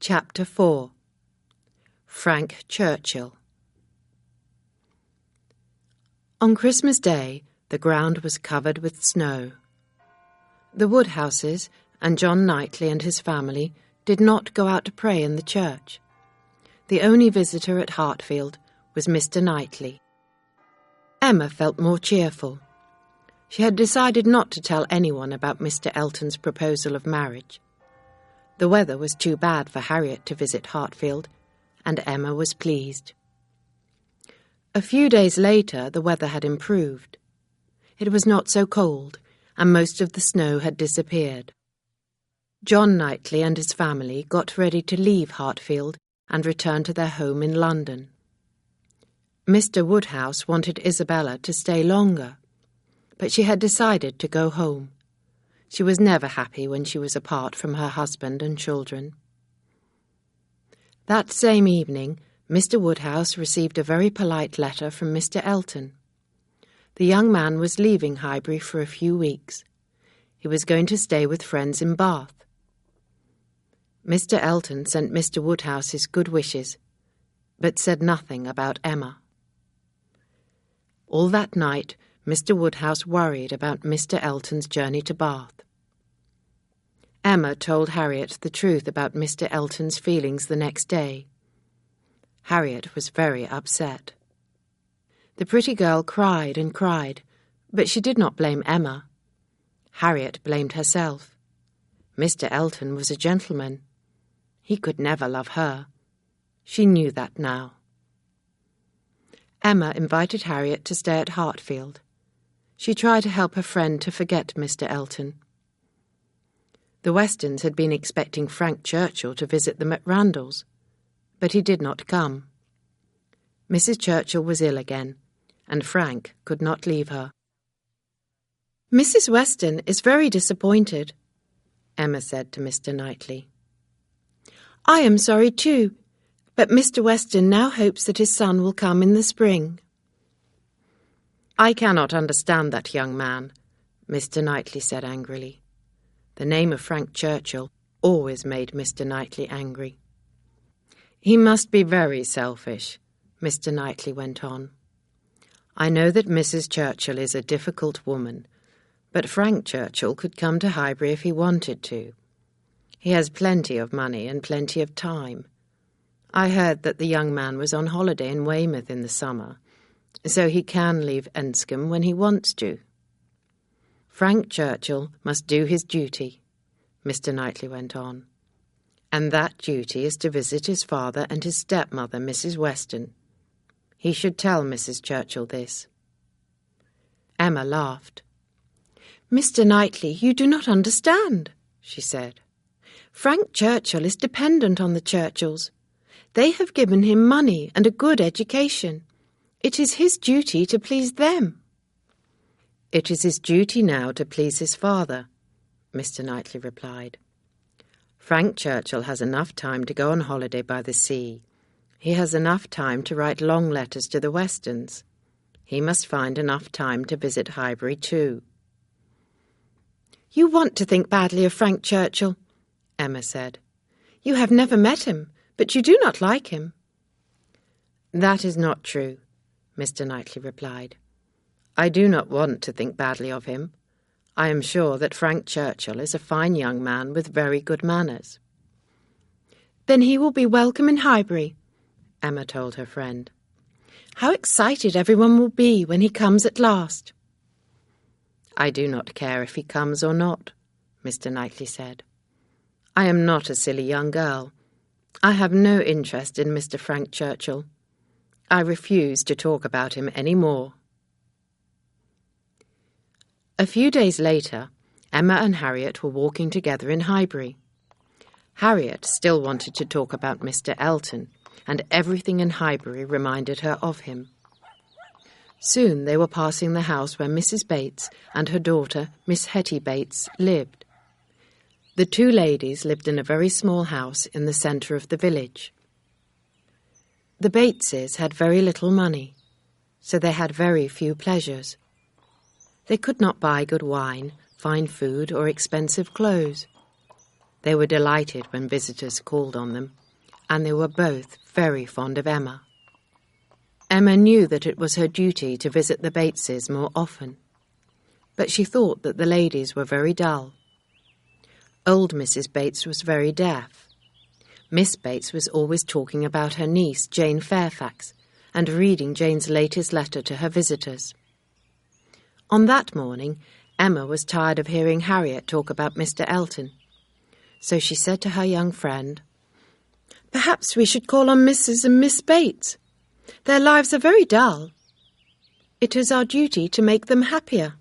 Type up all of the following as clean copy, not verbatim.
Chapter 4. Frank Churchill. On Christmas Day, the ground was covered with snow. The Woodhouses and John Knightley and his family did not go out to pray in the church. The only visitor at Hartfield was Mr. Knightley. Emma felt more cheerful. She had decided not to tell anyone about Mr. Elton's proposal of marriage. The weather was too bad for Harriet to visit Hartfield, and Emma was pleased. A few days later, the weather had improved. It was not so cold, and most of the snow had disappeared. John Knightley and his family got ready to leave Hartfield and return to their home in London. Mr. Woodhouse wanted Isabella to stay longer, but she had decided to go home. She was never happy when she was apart from her husband and children. That same evening, Mr. Woodhouse received a very polite letter from Mr. Elton. The young man was leaving Highbury for a few weeks. He was going to stay with friends in Bath. Mr. Elton sent Mr. Woodhouse his good wishes, but said nothing about Emma. All that night, Mr. Woodhouse worried about Mr. Elton's journey to Bath. Emma told Harriet the truth about Mr. Elton's feelings the next day. Harriet was very upset. The pretty girl cried and cried, but she did not blame Emma. Harriet blamed herself. Mr. Elton was a gentleman. He could never love her. She knew that now. Emma invited Harriet to stay at Hartfield. She tried to help her friend to forget Mr. Elton. The Westons had been expecting Frank Churchill to visit them at Randall's, but he did not come. Mrs. Churchill was ill again, and Frank could not leave her. "Mrs. Weston is very disappointed," Emma said to Mr. Knightley. "I am sorry too, but Mr. Weston now hopes that his son will come in the spring." "I cannot understand that young man," Mr. Knightley said angrily. The name of Frank Churchill always made Mr. Knightley angry. "He must be very selfish," Mr. Knightley went on. "I know that Mrs. Churchill is a difficult woman, but Frank Churchill could come to Highbury if he wanted to. He has plenty of money and plenty of time. I heard that the young man was on holiday in Weymouth in the summer, so he can leave Enscombe when he wants to. Frank Churchill must do his duty," Mr. Knightley went on, "and that duty is to visit his father and his stepmother, Mrs. Weston. He should tell Mrs. Churchill this." Emma laughed. "Mr. Knightley, you do not understand," she said. "Frank Churchill is dependent on the Churchills. They have given him money and a good education. It is his duty to please them." "It is his duty now to please his father," Mr. Knightley replied. "Frank Churchill has enough time to go on holiday by the sea. He has enough time to write long letters to the Westons. He must find enough time to visit Highbury too." "You want to think badly of Frank Churchill," Emma said. "You have never met him, but you do not like him." "That is not true," Mr. Knightley replied. "I do not want to think badly of him. I am sure that Frank Churchill is a fine young man with very good manners." "Then he will be welcome in Highbury," Emma told her friend. "How excited everyone will be when he comes at last." "I do not care if he comes or not," Mr. Knightley said. "I am not a silly young girl. I have no interest in Mr. Frank Churchill. I refuse to talk about him any more." A few days later, Emma and Harriet were walking together in Highbury. Harriet still wanted to talk about Mr. Elton, and everything in Highbury reminded her of him. Soon they were passing the house where Mrs. Bates and her daughter, Miss Hetty Bates, lived. The two ladies lived in a very small house in the centre of the village. The Bateses had very little money, so they had very few pleasures. They could not buy good wine, fine food, or expensive clothes. They were delighted when visitors called on them, and they were both very fond of Emma. Emma knew that it was her duty to visit the Bateses more often, but she thought that the ladies were very dull. Old Mrs. Bates was very deaf. Miss Bates was always talking about her niece, Jane Fairfax, and reading Jane's latest letter to her visitors. On that morning, Emma was tired of hearing Harriet talk about Mr. Elton, so she said to her young friend, "Perhaps we should call on Mrs. and Miss Bates. Their lives are very dull. It is our duty to make them happier."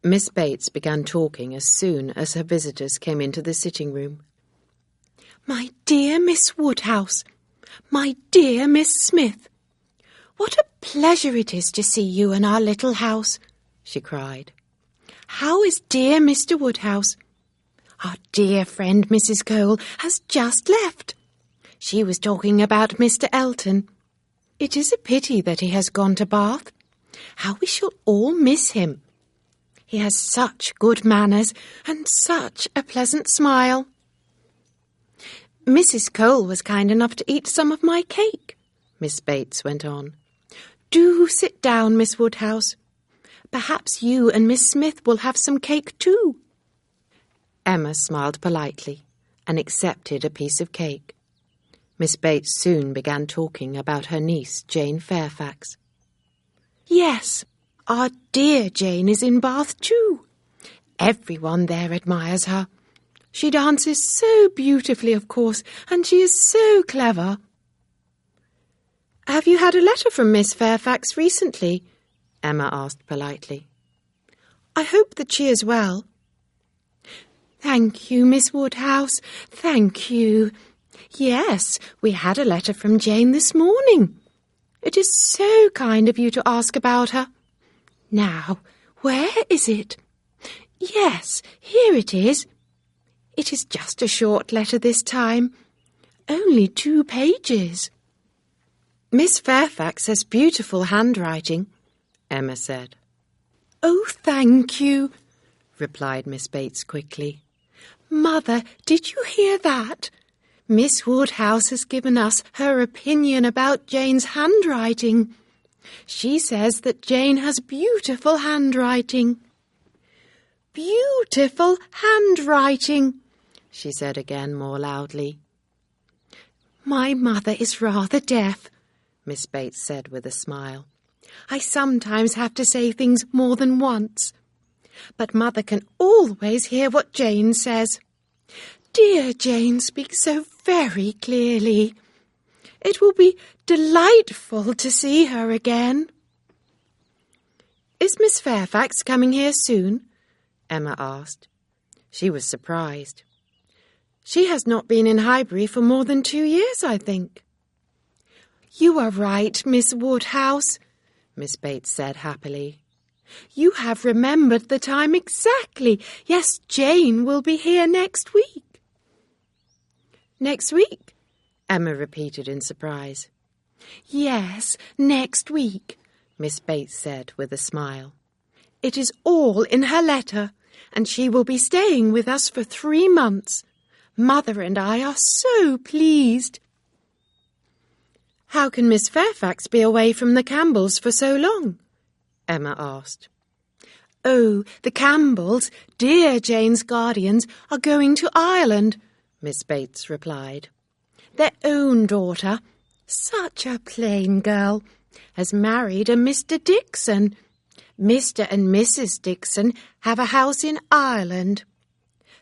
Miss Bates began talking as soon as her visitors came into the sitting-room. "My dear Miss Woodhouse, my dear Miss Smith, what a pleasure it is to see you in our little house," she cried. "How is dear Mr. Woodhouse? Our dear friend Mrs. Cole has just left. She was talking about Mr. Elton. It is a pity that he has gone to Bath. How we shall all miss him. He has such good manners and such a pleasant smile. Mrs. Cole was kind enough to eat some of my cake," Miss Bates went on. "Do sit down, Miss Woodhouse. Perhaps you and Miss Smith will have some cake too." Emma smiled politely and accepted a piece of cake. Miss Bates soon began talking about her niece, Jane Fairfax. "Yes, our dear Jane is in Bath too. Everyone there admires her. She dances so beautifully, of course, and she is so clever." "Have you had a letter from Miss Fairfax recently?" Emma asked politely. "I hope that she is well." "Thank you, Miss Woodhouse, thank you. Yes, we had a letter from Jane this morning. It is so kind of you to ask about her. Now, where is it? Yes, here it is. It is just a short letter this time. Only 2 pages. "Miss Fairfax has beautiful handwriting," Emma said. "Oh, thank you," replied Miss Bates quickly. "Mother, did you hear that? Miss Woodhouse has given us her opinion about Jane's handwriting. She says that Jane has beautiful handwriting." "Beautiful handwriting," she said again more loudly. "My mother is rather deaf," Miss Bates said with a smile. "I sometimes have to say things more than once. But Mother can always hear what Jane says. Dear Jane speaks so very clearly. It will be delightful to see her again." "Is Miss Fairfax coming here soon?" Emma asked. She was surprised. "She has not been in Highbury for more than 2 years, I think." "You are right, Miss Woodhouse," Miss Bates said happily. "You have remembered the time exactly. Yes, Jane will be here next week." "Next week?" Emma repeated in surprise. "Yes, next week," Miss Bates said with a smile. "It is all in her letter, and she will be staying with us for 3 months. Mother and I are so pleased." "How can Miss Fairfax be away from the Campbells for so long?" Emma asked. "Oh, the Campbells, dear Jane's guardians, are going to Ireland," Miss Bates replied. "Their own daughter, such a plain girl, has married a Mr. Dixon. Mr. and Mrs. Dixon have a house in Ireland.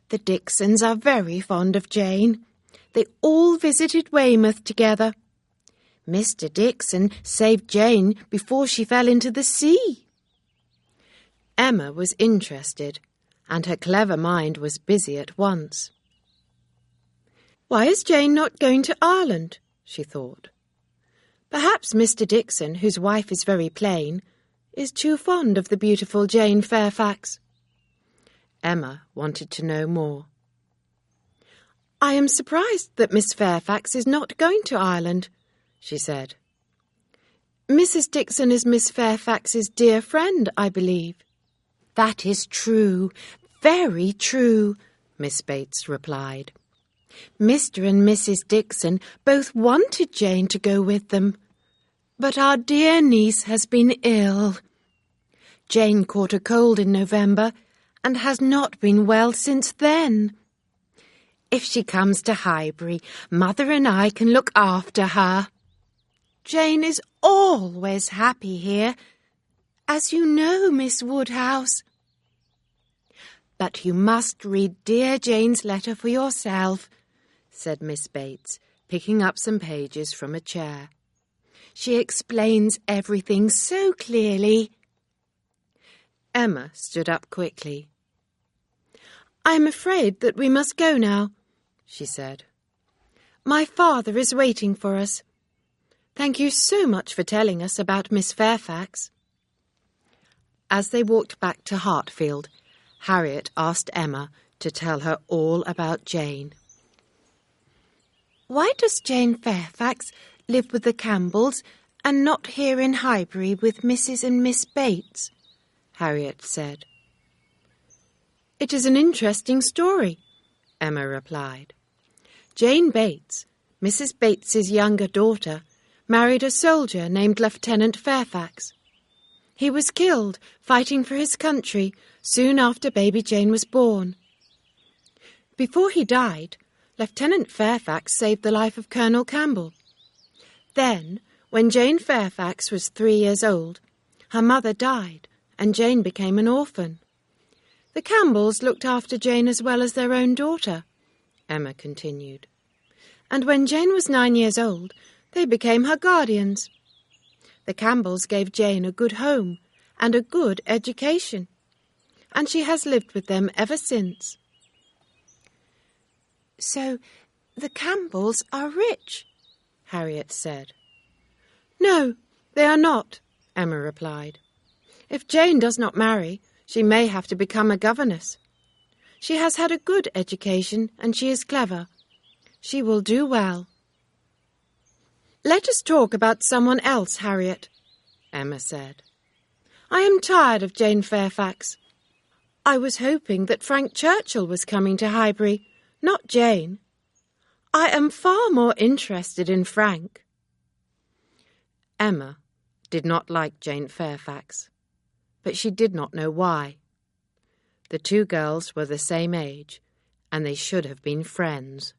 The Dixons are very fond of Jane. They all visited Weymouth together. Mr. Dixon saved Jane before she fell into the sea." Emma was interested, and her clever mind was busy at once. "Why is Jane not going to Ireland?" she thought. "Perhaps Mr. Dixon, whose wife is very plain, is too fond of the beautiful Jane Fairfax." Emma wanted to know more. "I am surprised that Miss Fairfax is not going to Ireland," she said. "Mrs. Dixon is Miss Fairfax's dear friend, I believe." "That is true, very true," Miss Bates replied. Mr. and Mrs. Dixon both wanted Jane to go with them, but our dear niece has been ill. Jane caught a cold in November and has not been well since then. If she comes to Highbury, Mother and I can look after her. Jane is always happy here, as you know, Miss Woodhouse. But you must read dear Jane's letter for yourself, said Miss Bates, picking up some pages from a chair. She explains everything so clearly. Emma stood up quickly. I'm afraid that we must go now, she said. My father is waiting for us. Thank you so much for telling us about Miss Fairfax. As they walked back to Hartfield, Harriet asked Emma to tell her all about Jane. Why does Jane Fairfax live with the Campbells and not here in Highbury with Mrs. and Miss Bates? Harriet said. It is an interesting story, Emma replied. Jane Bates, Mrs. Bates's younger daughter, married a soldier named Lieutenant Fairfax. He was killed fighting for his country soon after baby Jane was born. Before he died, Lieutenant Fairfax saved the life of Colonel Campbell. Then, when Jane Fairfax was 3 years old, her mother died and Jane became an orphan. The Campbells looked after Jane as well as their own daughter, Emma continued. And when Jane was 9 years old, they became her guardians. The Campbells gave Jane a good home and a good education, and she has lived with them ever since. So, the Campbells are rich, Harriet said. No, they are not, Emma replied. If Jane does not marry, she may have to become a governess. She has had a good education and she is clever. She will do well. Let us talk about someone else, Harriet, Emma said. I am tired of Jane Fairfax. I was hoping that Frank Churchill was coming to Highbury, not Jane. I am far more interested in Frank. Emma did not like Jane Fairfax, but she did not know why. The two girls were the same age, and they should have been friends.